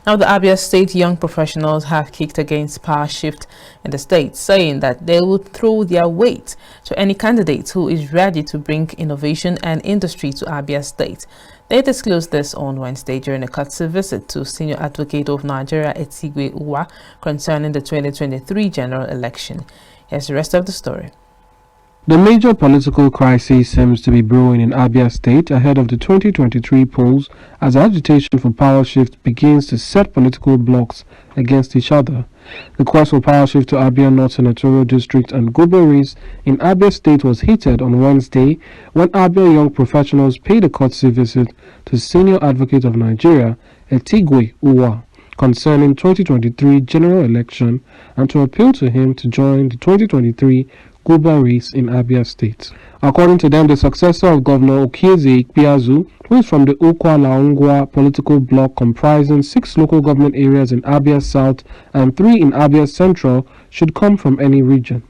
Now, the Abia State young professionals have kicked against power shift in the state, saying that they will throw their weight to any candidate who is ready to bring innovation and industry to Abia State. They disclosed this on Wednesday during a courtesy visit to Senior Advocate of Nigeria, Etigwe Uwa, concerning the 2023 general election. Here's the rest of the story. The major political crisis seems to be brewing in Abia State ahead of the 2023 polls as agitation for power shift begins to set political blocs against each other. The quest for power shift to Abia North Senatorial District and Gobe race in Abia State was heated on Wednesday when Abia young professionals paid a courtesy visit to Senior Advocate of Nigeria, Etigwe Uwa, concerning 2023 general election and to appeal to him to join the 2023 Gobe race in Abia State. According to them, the successor of Governor Okieze Ikpeazu, who is from the Ukwa Laungwa political bloc comprising 6 local government areas in Abia South and 3 in Abia Central, should come from any region.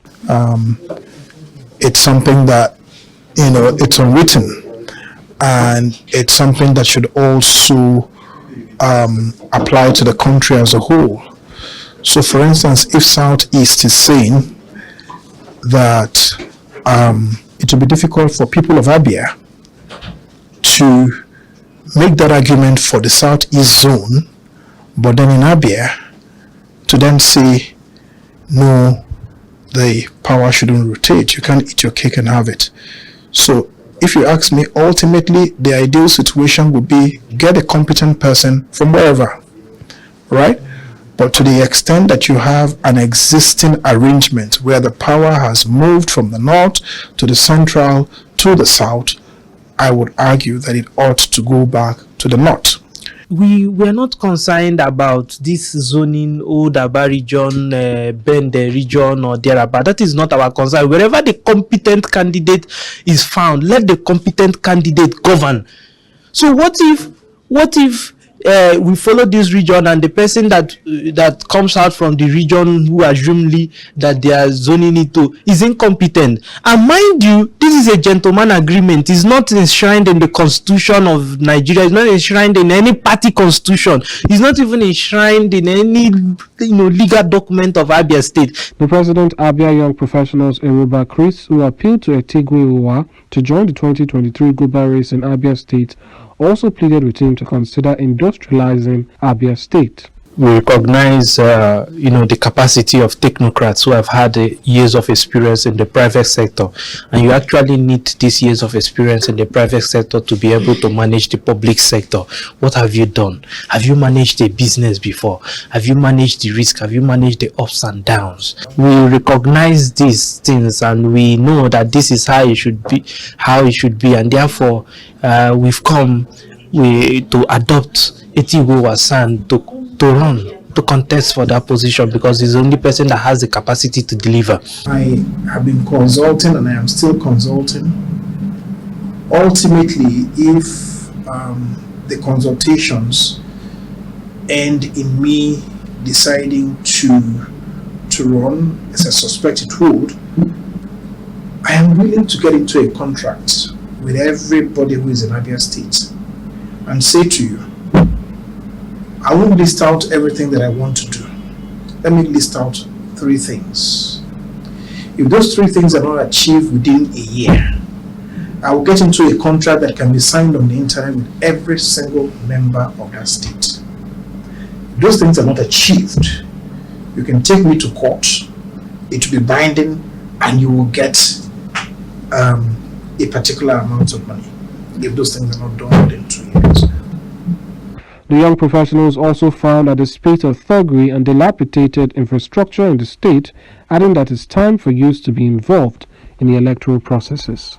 It's something that, it's unwritten, and it's something that should also apply to the country as a whole. So, for instance, if Southeast is saying that it will be difficult for people of Abia to make that argument for the Southeast zone, but then in Abia to then say, no, the power shouldn't rotate. You can't eat your cake and have it. So if you ask me, ultimately the ideal situation would be get a competent person from wherever, right? But to the extent that you have an existing arrangement where the power has moved from the north to the central to the south, I would argue that it ought to go back to the north. We were not concerned about this zoning, Old Aba region, Bende region, or thereabout. That is not our concern. Wherever the competent candidate is found, let the competent candidate govern. So what if we follow this region and the person that comes out from the region who assumedly that they are zoning it to is incompetent? And mind you, this is a gentleman agreement. It's not enshrined in the constitution of Nigeria. It's not enshrined in any party constitution. It's not even enshrined in any legal document of Abia State. The president Abia Young Professionals Eruba Chris, who appealed to Etigwe Uwa to join the 2023 Gobe race in Abia State, also pleaded with him to consider industrializing Abia State. We recognize, the capacity of technocrats who have had years of experience in the private sector, and you actually need these years of experience in the private sector to be able to manage the public sector. What have you done? Have you managed a business before? Have you managed the risk? Have you managed the ups and downs? We recognize these things, and we know that this is how it should be, and therefore we've come to adopt Etigwe Uwa to run, to contest for that position, because he's the only person that has the capacity to deliver. I have been consulting and I am still consulting. Ultimately, if the consultations end in me deciding to run, as I suspect it would, I am willing to get into a contract with everybody who is in Abia State and say to you, I won't list out everything that I want to do. Let me list out 3 things. If those 3 things are not achieved within a year, I will get into a contract that can be signed on the internet with every single member of that state. If those things are not achieved, you can take me to court, it will be binding, and you will get a particular amount of money if those things are not done within 2 years. The young professionals also found that the spate of thuggery and dilapidated infrastructure in the state, adding that it's time for youth to be involved in the electoral processes.